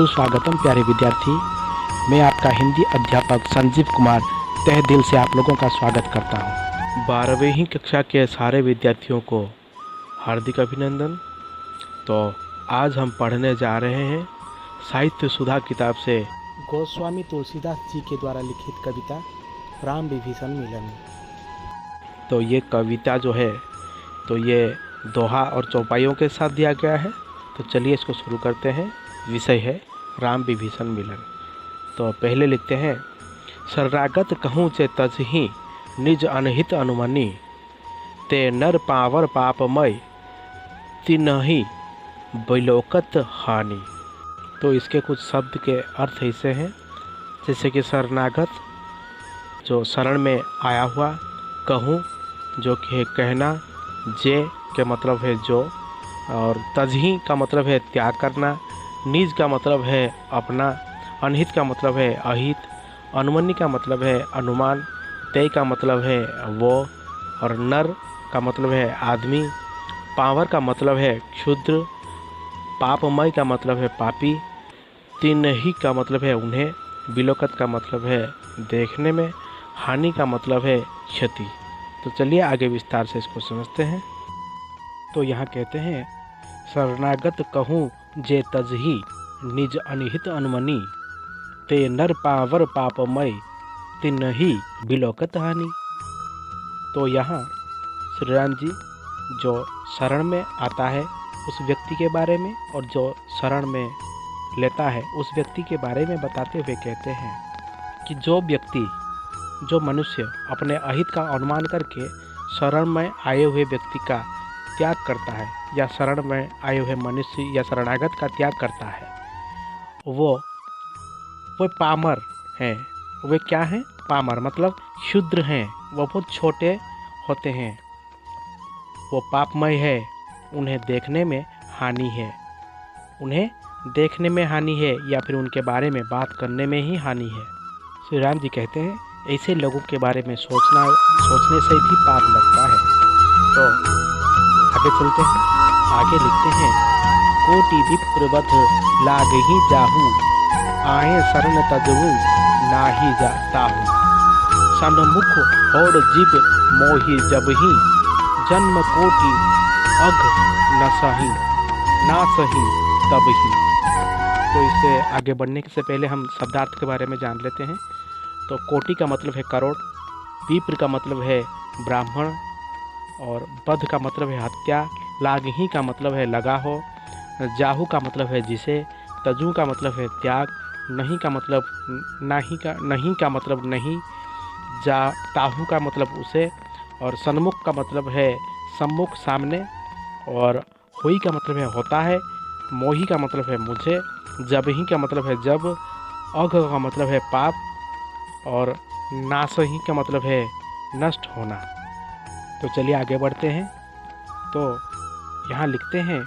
सुस्वागतम प्यारे विद्यार्थी। मैं आपका हिंदी अध्यापक संजीव कुमार तहे दिल से आप लोगों का स्वागत करता हूं। 12वीं कक्षा के सारे विद्यार्थियों को हार्दिक अभिनंदन। तो आज हम पढ़ने जा रहे हैं साहित्य सुधा किताब से गोस्वामी तुलसीदास जी के द्वारा लिखित कविता राम विभीषण मिलन। तो ये कविता जो है तो ये दोहा और चौपाइयों के साथ दिया गया है। तो चलिए इसको शुरू करते हैं। विषय है राम विभीषण मिलन। तो पहले लिखते हैं, शरणागत कहूँ चे तजहि निज अनहित अनुमनि, ते नर पावर पापमय तिनहि बिलोकत हानि। तो इसके कुछ शब्द के अर्थ ऐसे हैं, जैसे कि शरणागत जो शरण में आया हुआ, कहूँ जो कि है कहना, जे के मतलब है जो, और तजही का मतलब है त्याग करना, निज का मतलब है अपना, अनहित का मतलब है अहित, अनुमनि का मतलब है अनुमान, तय का मतलब है वो, और नर का मतलब है आदमी, पावर का मतलब है क्षुद्र, पापमय का मतलब है पापी, तिनहि का मतलब है उन्हें, बिलोकत का मतलब है देखने में, हानि का मतलब है क्षति। तो चलिए आगे विस्तार से इसको समझते हैं। तो यहाँ कहते हैं, शरणागत कहूँ जे तजहि निज अनहित अनुमनि, ते नर पावर पापमय तिनहि बिलोकत हानि। तो यहाँ श्री राम जी जो शरण में आता है उस व्यक्ति के बारे में, और जो शरण में लेता है उस व्यक्ति के बारे में बताते हुए कहते हैं कि जो मनुष्य अपने अहित का अनुमान करके शरण में आए हुए व्यक्ति का त्याग करता है, या शरण में आए हुए मनुष्य या शरणागत का त्याग करता है, वो पामर हैं। वे क्या हैं? पामर मतलब क्षुद्र हैं, वो बहुत छोटे होते हैं, वो पापमय है, उन्हें देखने में हानि है, उन्हें देखने में हानि है, या फिर उनके बारे में बात करने में ही हानि है। श्री राम जी कहते हैं ऐसे लोगों के बारे में सोचने से भी पाप लगता है। तो आगे चलते हैं। आगे लिखते हैं, कोटि विप्रवध लागहि जाहू, आए शरण तजहू नाही ताहू, सन्मुख होड़ जीव मोहि जबहि, जन्म कोटि अघ नासहि तबहि। तो इससे आगे बढ़ने से पहले हम शब्दार्थ के बारे में जान लेते हैं। तो कोटि का मतलब है करोड़, विप्र का मतलब है ब्राह्मण, और वध का मतलब है हत्या, लागहि का मतलब है लगा हो, जाहू का मतलब है जिसे, तजू का मतलब है त्याग, नहीं का मतलब नहीं का मतलब नहीं, ताहू का मतलब उसे, और सन्मुख का मतलब है सम्मुख सामने, और हुई का मतलब है होता है, मोही का मतलब है मुझे, जबहि का मतलब है जब, अघ का मतलब है पाप, और नासहि का मतलब है नष्ट होना। तो चलिए आगे बढ़ते हैं। तो यहाँ लिखते हैं,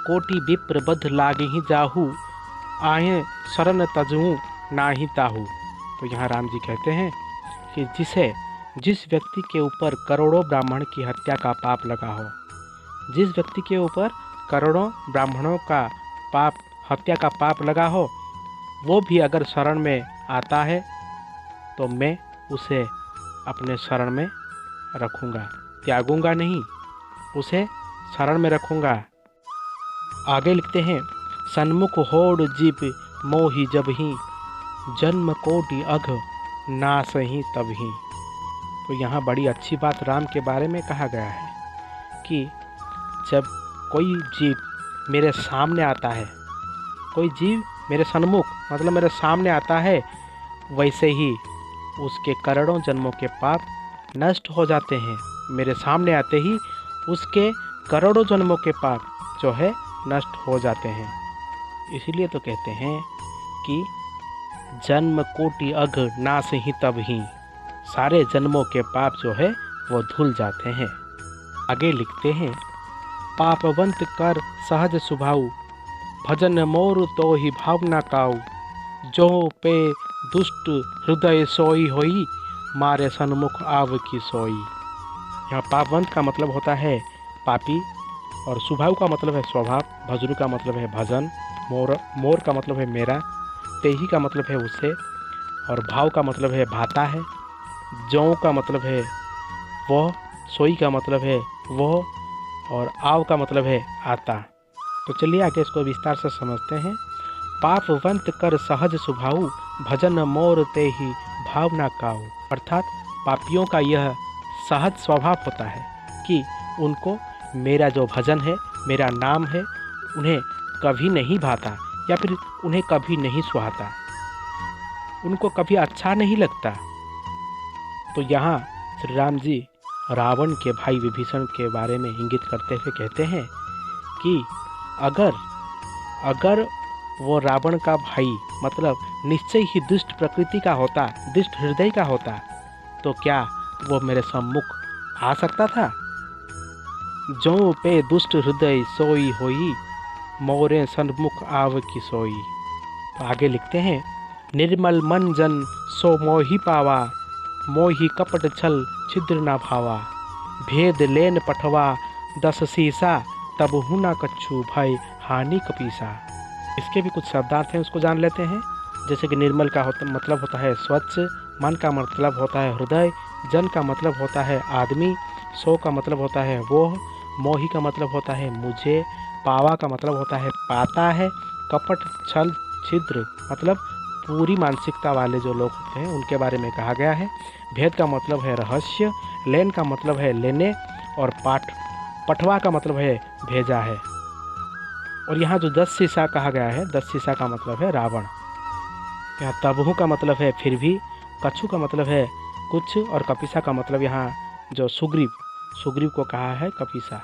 कोटि विप्र बद्ध लागहि जाहू, आए शरण तजहू नाही ताहू। तो यहाँ राम जी कहते हैं कि जिस व्यक्ति के ऊपर करोड़ों ब्राह्मण की हत्या का पाप लगा हो, जिस व्यक्ति के ऊपर करोड़ों ब्राह्मणों का पाप, हत्या का पाप लगा हो, वो भी अगर शरण में आता है तो मैं उसे अपने शरण में रखूँगा, त्यागूंगा नहीं, उसे शरण में रखूँगा। आगे लिखते हैं, सन्मुख होड़ जीव मोहि जबहि, जन्म कोटि अघ नासहि तबहि। तो यहाँ बड़ी अच्छी बात राम के बारे में कहा गया है कि जब कोई जीव मेरे सामने आता है, कोई जीव मेरे सन्मुख मतलब मेरे सामने आता है, वैसे ही उसके करोड़ों जन्मों के पाप नष्ट हो जाते हैं। मेरे सामने आते ही उसके करोड़ों जन्मों के पाप जो है नष्ट हो जाते हैं। इसीलिए तो कहते हैं कि जन्म कोटि अघ नासहि तबहि, सारे जन्मों के पाप जो है वो धुल जाते हैं। आगे लिखते हैं, पापवंत कर सहज स्वभाव, भजन मोर तो ही भावना काऊ, जो पे दुष्ट हृदय सोई होई, मारे सन्मुख आव की सोई। यहाँ पापवंत का मतलब होता है पापी, और सुभाव का मतलब है स्वभाव, भजनु का मतलब है भजन, मोर का मतलब है मेरा, तेही का मतलब है उसे, और भाव का मतलब है भाता है, जौ का मतलब है वह, सोई का मतलब है वह, और आव का मतलब है आता। तो चलिए आगे इसको विस्तार से समझते हैं। पापवंत कर सहज स्वभाव, भजन मोर ते ही भावना काऊ। अर्थात पापियों का यह सहज स्वभाव होता है कि उनको मेरा जो भजन है, मेरा नाम है, उन्हें कभी नहीं भाता या फिर उन्हें कभी नहीं सुहाता, उनको कभी अच्छा नहीं लगता। तो यहाँ श्री राम जी रावण के भाई विभीषण के बारे में इंगित करते हुए कहते हैं कि अगर वो रावण का भाई मतलब निश्चय ही दुष्ट प्रकृति का होता, दुष्ट हृदय का होता, तो क्या वो मेरे सम्मुख आ सकता था? जो पे दुष्ट हृदय सोई होई, मोरे सन्मुख आव की सोई। तो आगे लिखते हैं, निर्मल मन जन सो मोहि पावा, मोहि कपट छल छिद्र ना भावा, भेद लेन पठवा 10 सीसा, तब हुना कच्छू भय हानि कपीसा। इसके भी कुछ शब्दार्थ हैं, उसको जान लेते हैं। जैसे कि निर्मल का मतलब होता है स्वच्छ, मन का मतलब होता है हृदय, जन का मतलब होता है आदमी, सो का मतलब होता है वो, मोहि का मतलब होता है मुझे, पावा का मतलब होता है पाता है, कपट छल छिद्र मतलब पूरी मानसिकता वाले जो लोग होते हैं उनके बारे में कहा गया है। भेद का मतलब है रहस्य, लेन का मतलब है लेने, और पठवा का मतलब है भेजा है। और यहाँ जो 10 सीसा कहा गया है, 10 सीसा का मतलब है रावण। यहाँ तबहू का मतलब है फिर भी, कछु का मतलब है कुछ, और कपीसा का मतलब यहाँ जो सुग्रीव को कहा है कपीसा।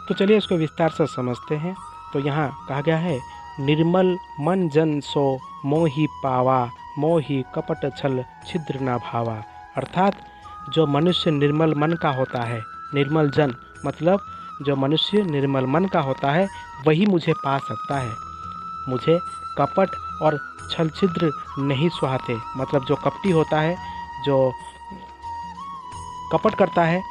तो चलिए इसको विस्तार से समझते हैं। तो यहाँ कहा गया है, निर्मल मन जन सो मोहि पावा, मोहि कपट छल छिद्र ना भावा। अर्थात जो मनुष्य निर्मल मन का होता है, निर्मल जन मतलब जो मनुष्य निर्मल मन का होता है वही मुझे पा सकता है। मुझे कपट और छल छिद्र नहीं सुहाते, मतलब जो कपटी होता है, जो कपट करता है,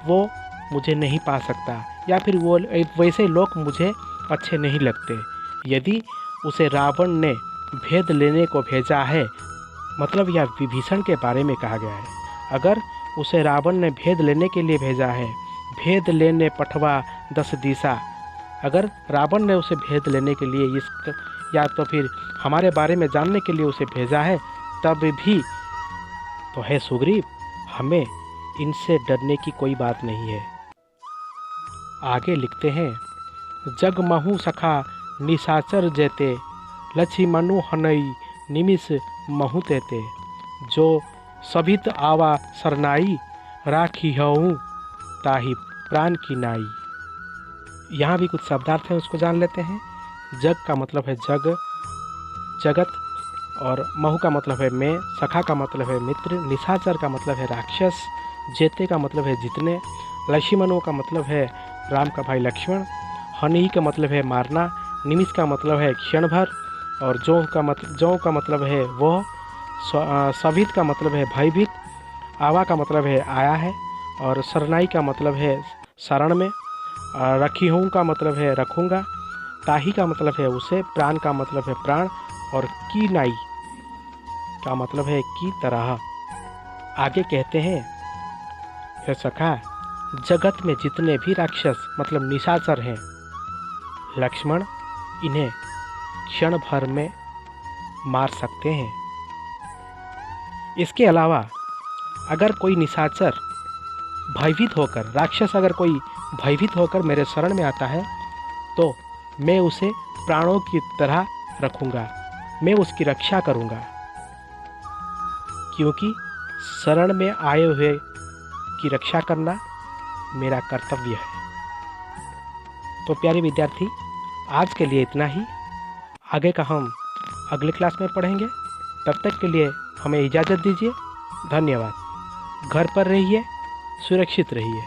वो मुझे नहीं पा सकता, या फिर वो वैसे लोग मुझे अच्छे नहीं लगते। यदि उसे रावण ने भेद लेने को भेजा है, मतलब यह विभीषण के बारे में कहा गया है, अगर उसे रावण ने भेद लेने के लिए भेजा है, भेद लेने पठवा 10 दिशा, अगर रावण ने उसे भेद लेने के लिए या तो फिर हमारे बारे में जानने के लिए उसे भेजा है, तब भी तो है सुग्रीव, हमें इनसे डरने की कोई बात नहीं है। आगे लिखते हैं, जग महु सखा निशाचर जेते, लछि मनु हनई निमिष महु तेते, जो सभित आवा सरनाई, राखी हऊँ ताही प्राण की नाई। यहाँ भी कुछ शब्दार्थ हैं, उसको जान लेते हैं। जग का मतलब है जगत, और महु का मतलब है मैं, सखा का मतलब है मित्र, निशाचर का मतलब है राक्षस, जेते का मतलब है जितने, लक्ष्मणों का मतलब है राम का भाई लक्ष्मण, हनी का मतलब है मारना, निमिष का मतलब है क्षण भर, और जौ का मतलब है वह, सभित का मतलब है भयभीत, आवा का मतलब है आया है, और सरनाई का मतलब है शरण में, रखी हूँ का मतलब है रखूँगा, ताही का मतलब है उसे, प्राण का मतलब है प्राण, और की नाई का मतलब है की तरह। आगे कहते हैं, हे सखा, जगत में जितने भी राक्षस मतलब निशाचर हैं, लक्ष्मण इन्हें क्षण भर में मार सकते हैं। इसके अलावा अगर कोई निशाचर भयभीत होकर, राक्षस अगर कोई भयभीत होकर मेरे शरण में आता है, तो मैं उसे प्राणों की तरह रखूँगा, मैं उसकी रक्षा करूँगा, क्योंकि शरण में आए हुए की रक्षा करना मेरा कर्तव्य है। तो प्यारे विद्यार्थी, आज के लिए इतना ही। आगे का हम अगले क्लास में पढ़ेंगे। तब तक के लिए हमें इजाज़त दीजिए। धन्यवाद। घर पर रहिए, सुरक्षित रहिए।